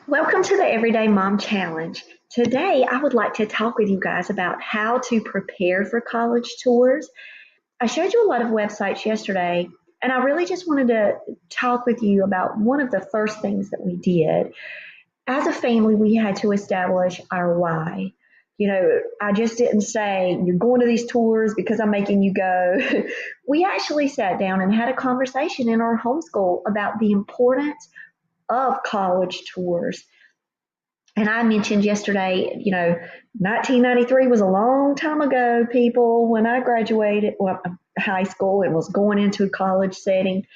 Welcome to the Everyday Mom Challenge. Today, I would like to talk with you guys about how to prepare for college tours. I showed you a lot of websites yesterday, and I really just wanted to talk with you about one of the first things that we did. As a family, we had to establish our why. I just didn't say, you're going to these tours because I'm making you go. We actually sat down and had a conversation in our homeschool about the importance of college tours. And I mentioned yesterday, 1993 was a long time ago, people, when I graduated high school and was going into a college setting.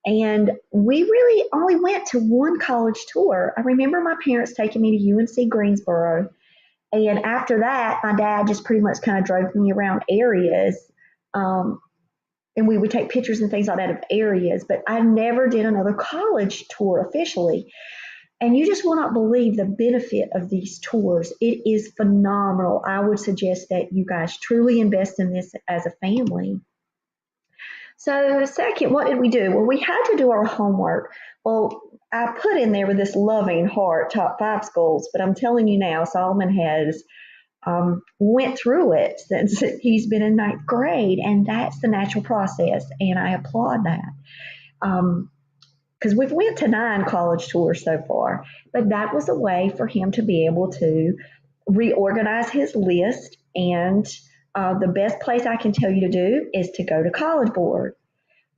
And we really only went to one college tour. I remember my parents taking me to UNC Greensboro. And after that, my dad just pretty much kind of drove me around areas. Um, and we would take pictures and things like that of areas. But I never did another college tour officially. And you just will not believe the benefit of these tours. It is phenomenal. I would suggest that you guys truly invest in this as a family. So, second, what did we do? Well, we had to do our homework. Well, I put in there with this loving heart top five schools, but I'm telling you now, Solomon has went through it since he's been in ninth grade, and that's the natural process, and I applaud that. Um, because we've went to 9 college tours so far, but that was a way for him to be able to reorganize his list. And the best place I can tell you to do is to go to College Board.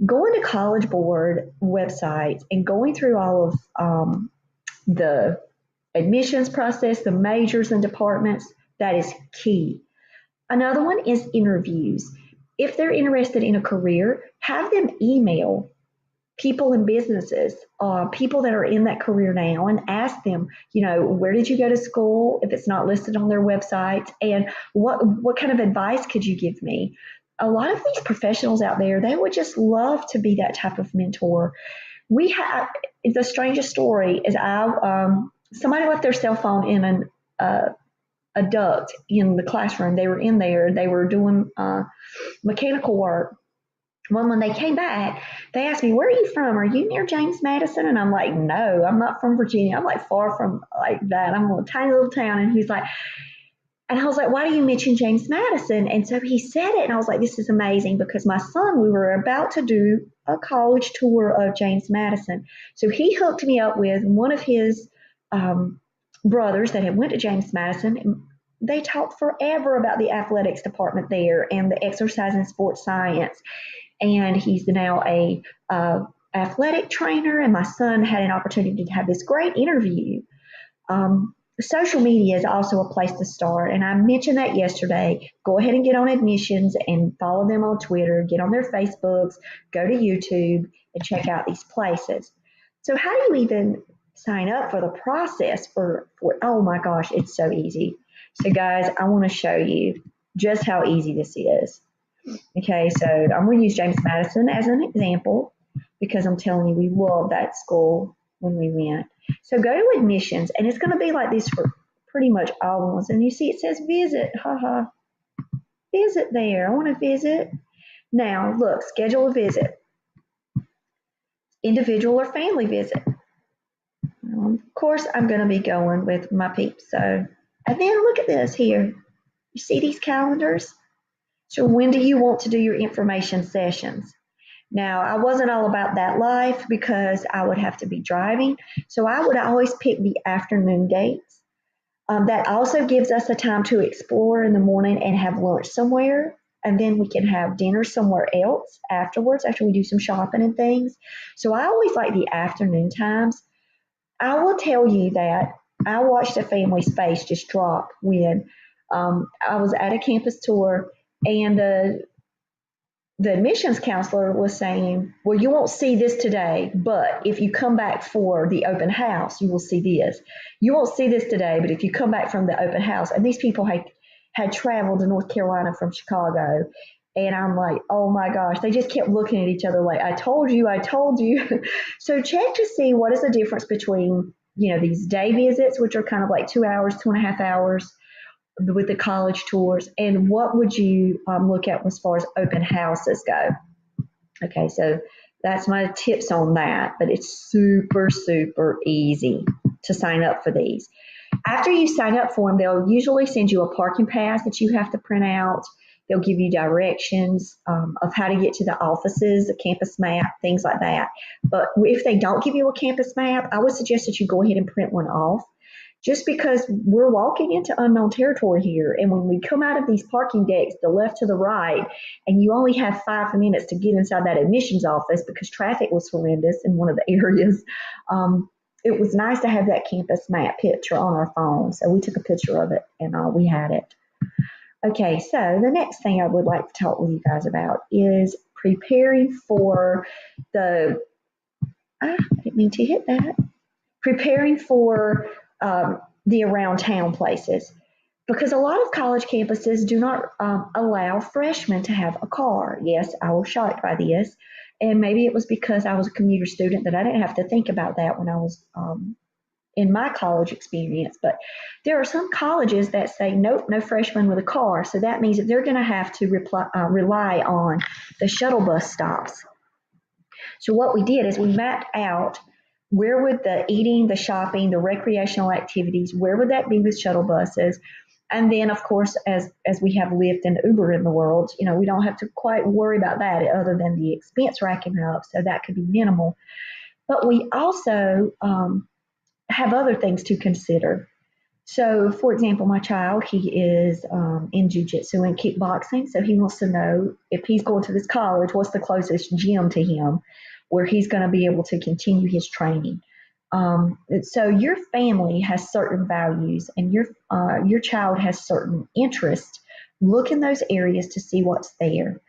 Going to College Board websites and going through all of the admissions process, the majors and departments, that is key. Another one is interviews. If they're interested in a career, have them email people in businesses, people that are in that career now, and ask them, where did you go to school if it's not listed on their website, and what kind of advice could you give me? A lot of these professionals out there, they would just love to be that type of mentor. We have the strangest story is somebody left their cell phone in a duct in the classroom. They were in there, they were doing mechanical work. Well, when they came back, they asked me, "Where are you from? Are you near James Madison?" And I'm like, "No, I'm not from Virginia. I'm like far from like that. I'm in a tiny little town." And he's like, and I was like, "Why do you mention James Madison?" And so he said it, and I was like, "This is amazing," because my son, we were about to do a college tour of James Madison. So he hooked me up with one of his brothers that had went to James Madison. And they talked forever about the athletics department there and the exercise and sports science, and he's now a athletic trainer. And my son had an opportunity to have this great interview. Social media is also a place to start, and I mentioned that yesterday. Go ahead and get on admissions and follow them on Twitter, get on their Facebooks, go to YouTube, and check out these places. So how do you even sign up for the process for oh my gosh, it's so easy. So guys, I want to show you just how easy this is. Okay, so I'm going to use James Madison as an example because I'm telling you, we loved that school when we went. So go to admissions, and it's going to be like this for pretty much all ones. And you see it says visit, haha, visit there. I want to visit. Now, look, schedule a visit, individual or family visit. Of course, I'm going to be going with my peeps. So, and then look at this here. You see these calendars? So when do you want to do your information sessions? Now, I wasn't all about that life because I would have to be driving. So I would always pick the afternoon dates. That also gives us a time to explore in the morning and have lunch somewhere. And then we can have dinner somewhere else afterwards after we do some shopping and things. So I always like the afternoon times. I will tell you that I watched a family's face just drop when I was at a campus tour, and the admissions counselor was saying, "Well, you won't see this today, but if you come back for the open house, you will see this. You won't see this today, but if you come back from the open house," and these people had traveled to North Carolina from Chicago. And I'm like, oh my gosh, they just kept looking at each other like, I told you, I told you. So check to see what is the difference between, these day visits, which are kind of like 2 hours, 2.5 hours, with the college tours, and what would you look at as far as open houses go. Okay, so that's my tips on that, but it's super, super easy. to sign up for these. After you sign up for them, they'll usually send you a parking pass that you have to print out. They'll give you directions of how to get to the offices, a campus map, things like that. But if they don't give you a campus map, I would suggest that you go ahead and print one off, just because we're walking into unknown territory here. And when we come out of these parking decks, the left to the right, and you only have 5 minutes to get inside that admissions office because traffic was horrendous in one of the areas, it was nice to have that campus map picture on our phone. So we took a picture of it and we had it. Okay, so the next thing I would like to talk with you guys about is preparing for I didn't mean to hit that. Preparing for the around town places. Because a lot of college campuses do not allow freshmen to have a car. Yes, I was shocked by this. And maybe it was because I was a commuter student that I didn't have to think about that when I was in my college experience. But there are some colleges that say, nope, no freshman with a car. So that means that they're going to have to rely on the shuttle bus stops. So what we did is we mapped out where would the eating, the shopping, the recreational activities, where would that be with shuttle buses? And then, of course, as we have Lyft and Uber in the world, we don't have to quite worry about that other than the expense racking up. So that could be minimal. But we also have other things to consider. So, for example, my child, he is in jiu-jitsu and kickboxing. So he wants to know if he's going to this college, what's the closest gym to him where he's going to be able to continue his training. So your family has certain values and your child has certain interests. Look in those areas to see what's there,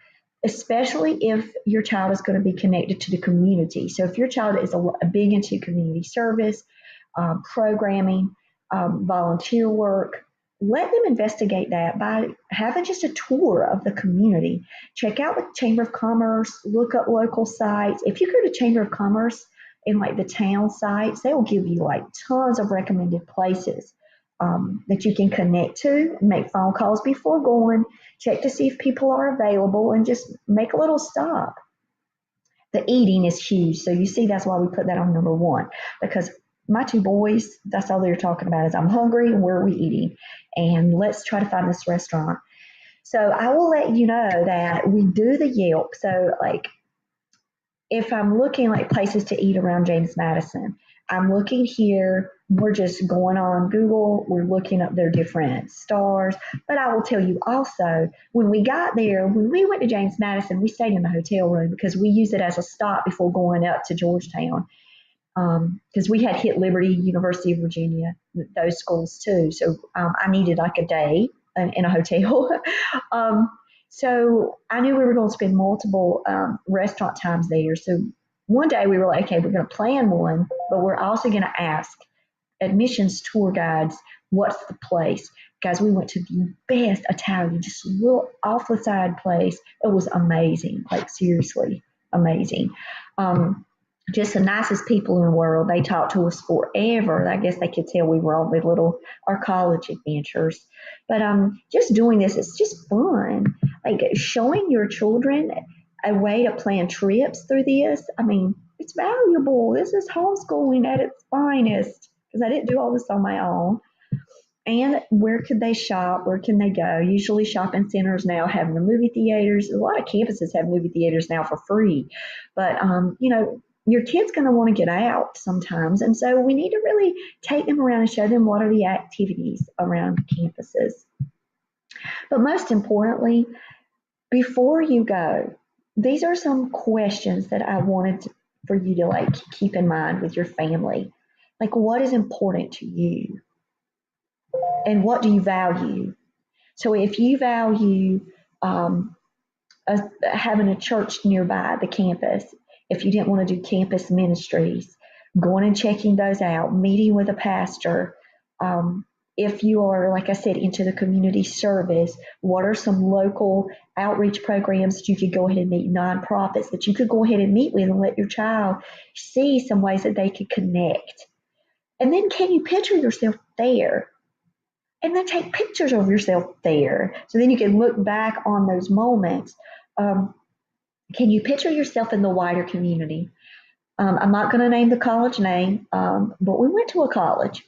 especially if your child is going to be connected to the community. So if your child is a big into community service, programming, volunteer work, let them investigate that by having just a tour of the community. Check out the Chamber of Commerce, look up local sites. If you go to Chamber of Commerce in like the town sites, they will give you like tons of recommended places that you can connect to, make phone calls before going, check to see if people are available, and just make a little stop. The eating is huge. So you see, that's why we put that on number one, because my two boys, that's all they're talking about is I'm hungry and where are we eating? And let's try to find this restaurant. So I will let you know that we do the Yelp. So like if I'm looking like places to eat around James Madison, I'm looking here, we're just going on Google, we're looking up their different stars. But I will tell you also, when we got there, when we went to James Madison, we stayed in the hotel room because we use it as a stop before going up to Georgetown. Because we had hit Liberty, University of Virginia, those schools too. So I needed like a day in a hotel. So I knew we were going to spend multiple restaurant times there. So one day we were like, okay, we're going to plan one, but we're also going to ask admissions tour guides, what's the place? Guys, we went to the best Italian, just a little off the side place. It was amazing, like seriously amazing. Just the nicest people in the world. They talked to us forever. I guess they could tell we were on our college adventures. But just doing this, it's just fun. Like showing your children a way to plan trips through this. I mean, it's valuable. This is homeschooling at its finest because I didn't do all this on my own. And where could they shop? Where can they go? Usually shopping centers now have the movie theaters. A lot of campuses have movie theaters now for free. But, your kid's going to want to get out sometimes. And so we need to really take them around and show them what are the activities around campuses. But most importantly, before you go, these are some questions that I wanted for you to keep in mind with your family. Like, what is important to you? And what do you value? So if you value having a church nearby the campus, if you didn't want to do campus ministries, going and checking those out, meeting with a pastor. If you are, like I said, into the community service, what are some local outreach programs that you could go ahead and meet, nonprofits that you could go ahead and meet with and let your child see some ways that they could connect. And then can you picture yourself there? And then take pictures of yourself there. So then you can look back on those moments. Can you picture yourself in the wider community? I'm not going to name the college name, but we went to a college.